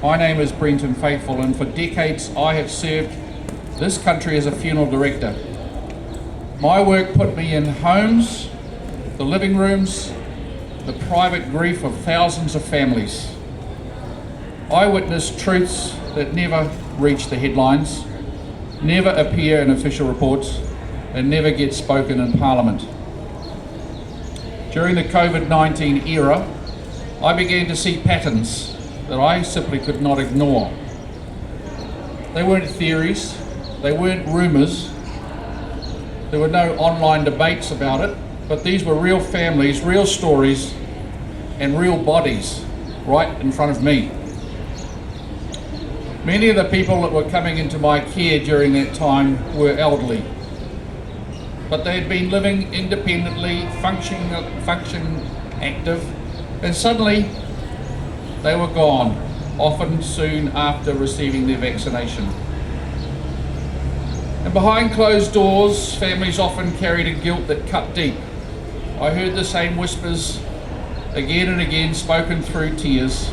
My name is Brenton Faithfull, and for decades I have served this country as a funeral director. My work put me in homes, the living rooms, the private grief of thousands of families. I witnessed truths that never reach the headlines, never appear in official reports, and never get spoken in Parliament. During the COVID-19 era, I began to see patterns that I simply could not ignore. They weren't theories, they weren't rumours, there were no online debates about it, but these were real families, real stories, and real bodies right in front of me. Many of the people that were coming into my care during that time were elderly, but they had been living independently, function active, and suddenly they were gone, often soon after receiving their vaccination. And behind closed doors, families often carried a guilt that cut deep. I heard the same whispers again and again, spoken through tears.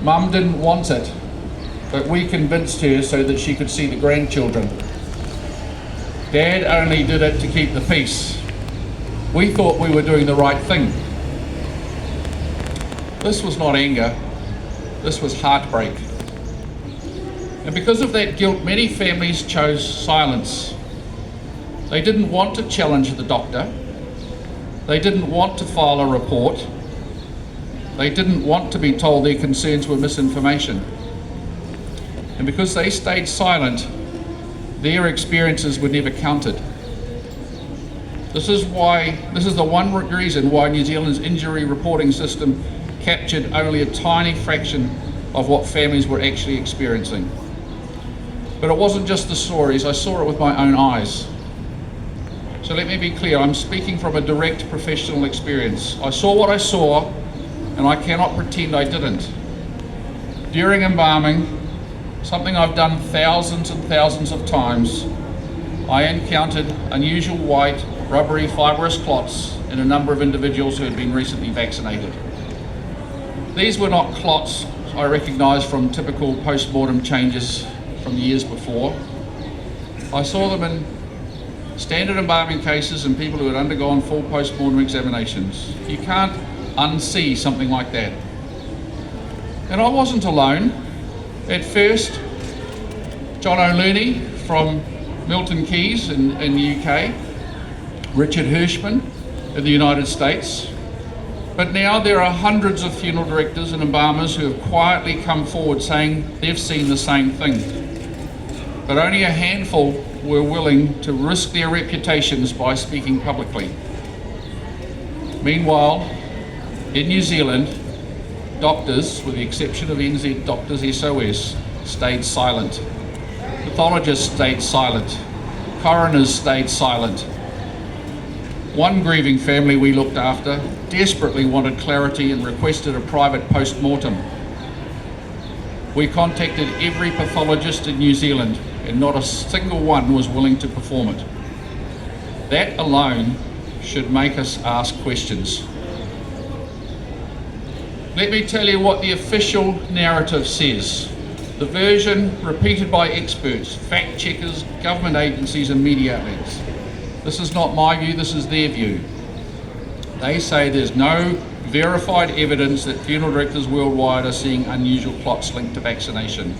Mum didn't want it, but we convinced her so that she could see the grandchildren. Dad only did it to keep the peace. We thought we were doing the right thing. This was not anger, this was heartbreak. And because of that guilt, many families chose silence. They didn't want to challenge the doctor. They didn't want to file a report. They didn't want to be told their concerns were misinformation. And because they stayed silent, their experiences were never counted. This is the one reason why New Zealand's injury reporting system captured only a tiny fraction of what families were actually experiencing. But it wasn't just the stories, I saw it with my own eyes. So let me be clear, I'm speaking from a direct professional experience. I saw what I saw, and I cannot pretend I didn't. During embalming, something I've done thousands and thousands of times, I encountered unusual white, rubbery, fibrous clots in a number of individuals who had been recently vaccinated. These were not clots I recognised from typical post-mortem changes from years before. I saw them in standard embalming cases and people who had undergone full post-mortem examinations. You can't unsee something like that. And I wasn't alone. At first, John O'Leary from Milton Keynes in the UK, Richard Hirschman in the United States, but now there are hundreds of funeral directors and embalmers who have quietly come forward saying they've seen the same thing. But only a handful were willing to risk their reputations by speaking publicly. Meanwhile, in New Zealand, doctors, with the exception of NZ Doctors SOS, stayed silent. Pathologists stayed silent. Coroners stayed silent. One grieving family we looked after desperately wanted clarity and requested a private post-mortem. We contacted every pathologist in New Zealand and not a single one was willing to perform it. That alone should make us ask questions. Let me tell you what the official narrative says. The version repeated by experts, fact checkers, government agencies and media outlets. This is not my view, this is their view. They say there's no verified evidence that funeral directors worldwide are seeing unusual clots linked to vaccination.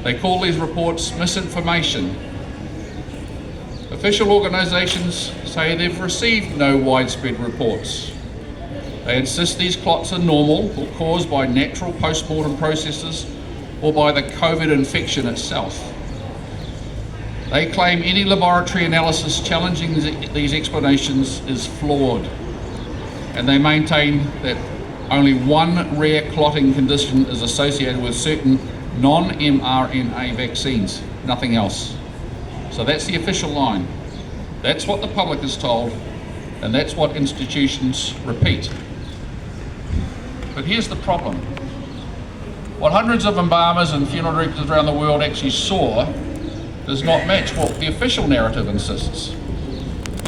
They call these reports misinformation. Official organisations say they've received no widespread reports. They insist these clots are normal or caused by natural post-mortem processes or by the COVID infection itself. They claim any laboratory analysis challenging these explanations is flawed, and they maintain that only one rare clotting condition is associated with certain non-mRNA vaccines, nothing else. So that's the official line. That's what the public is told, and that's what institutions repeat. But here's the problem. What hundreds of embalmers and funeral directors around the world actually saw does not match what the official narrative insists.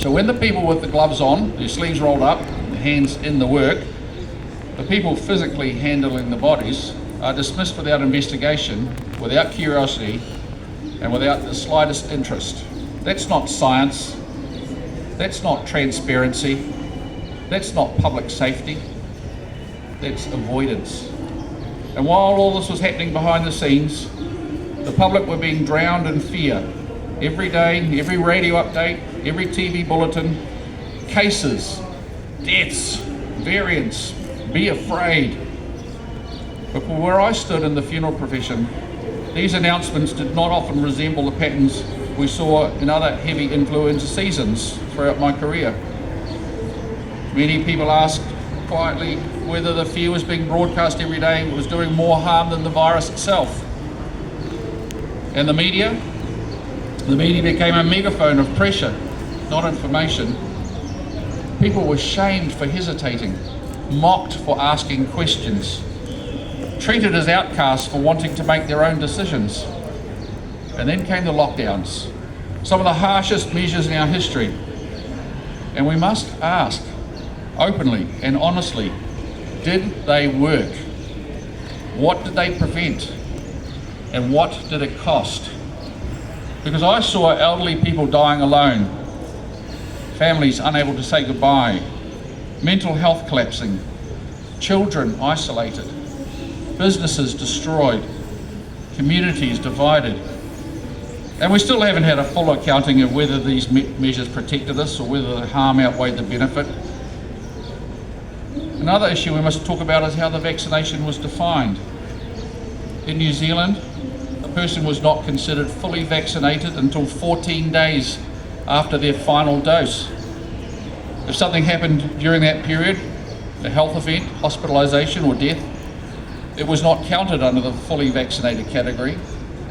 So when the people with the gloves on, their sleeves rolled up, their hands in the work, the people physically handling the bodies are dismissed without investigation, without curiosity, and without the slightest interest. That's not science. That's not transparency. That's not public safety. That's avoidance. And while all this was happening behind the scenes, the public were being drowned in fear. Every day, every radio update, every TV bulletin, cases, deaths, variants, be afraid. But from where I stood in the funeral profession, these announcements did not often resemble the patterns we saw in other heavy influenza seasons throughout my career. Many people asked quietly whether the fear was being broadcast every day was doing more harm than the virus itself. And the media became a megaphone of pressure, not information. People were shamed for hesitating, mocked for asking questions, treated as outcasts for wanting to make their own decisions. And then came the lockdowns, some of the harshest measures in our history. And we must ask, openly and honestly, did they work? What did they prevent? And what did it cost? Because I saw elderly people dying alone, families unable to say goodbye, mental health collapsing, children isolated, businesses destroyed, communities divided. And we still haven't had a full accounting of whether these measures protected us or whether the harm outweighed the benefit. Another issue we must talk about is how the vaccination was defined. In New Zealand, a person was not considered fully vaccinated until 14 days after their final dose. If something happened during that period, a health event, hospitalisation or death, it was not counted under the fully vaccinated category.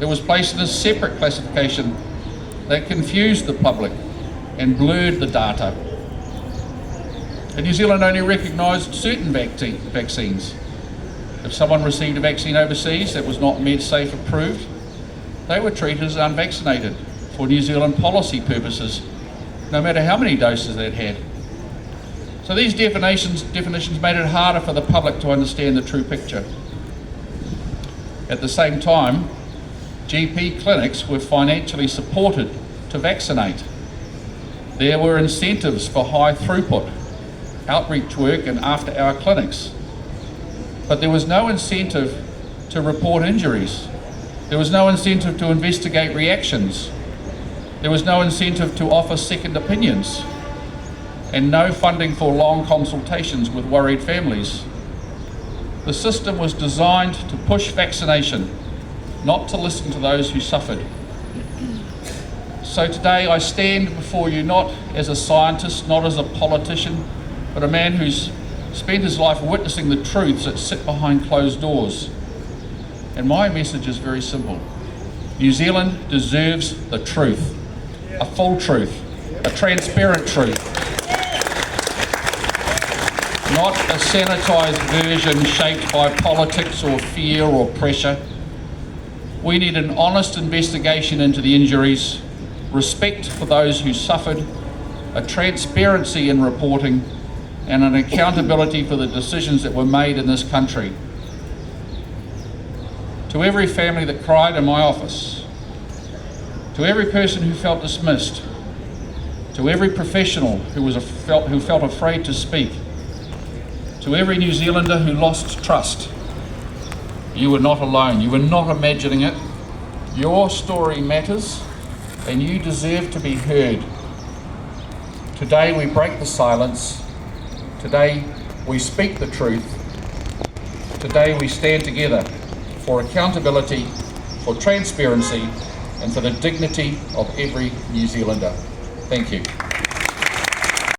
It was placed in a separate classification that confused the public and blurred the data. And New Zealand only recognised certain vaccines. If someone received a vaccine overseas that was not MedSafe approved, they were treated as unvaccinated for New Zealand policy purposes, no matter how many doses they'd had. So these definitions made it harder for the public to understand the true picture. At the same time, GP clinics were financially supported to vaccinate. There were incentives for high throughput, outreach work and after-hour clinics. But there was no incentive to report injuries. There was no incentive to investigate reactions. There was no incentive to offer second opinions. And no funding for long consultations with worried families. The system was designed to push vaccination, not to listen to those who suffered. So today I stand before you not as a scientist, not as a politician, but a man who's spent his life witnessing the truths that sit behind closed doors. And my message is very simple. New Zealand deserves the truth, a full truth, a transparent truth, not a sanitised version shaped by politics or fear or pressure. We need an honest investigation into the injuries, respect for those who suffered, a transparency in reporting, and an accountability for the decisions that were made in this country. To every family that cried in my office, to every person who felt dismissed, to every professional who felt afraid to speak, to every New Zealander who lost trust, you were not alone. You were not imagining it. Your story matters, and you deserve to be heard. Today we break the silence. Today we speak the truth. Today we stand together for accountability, for transparency, and for the dignity of every New Zealander. Thank you.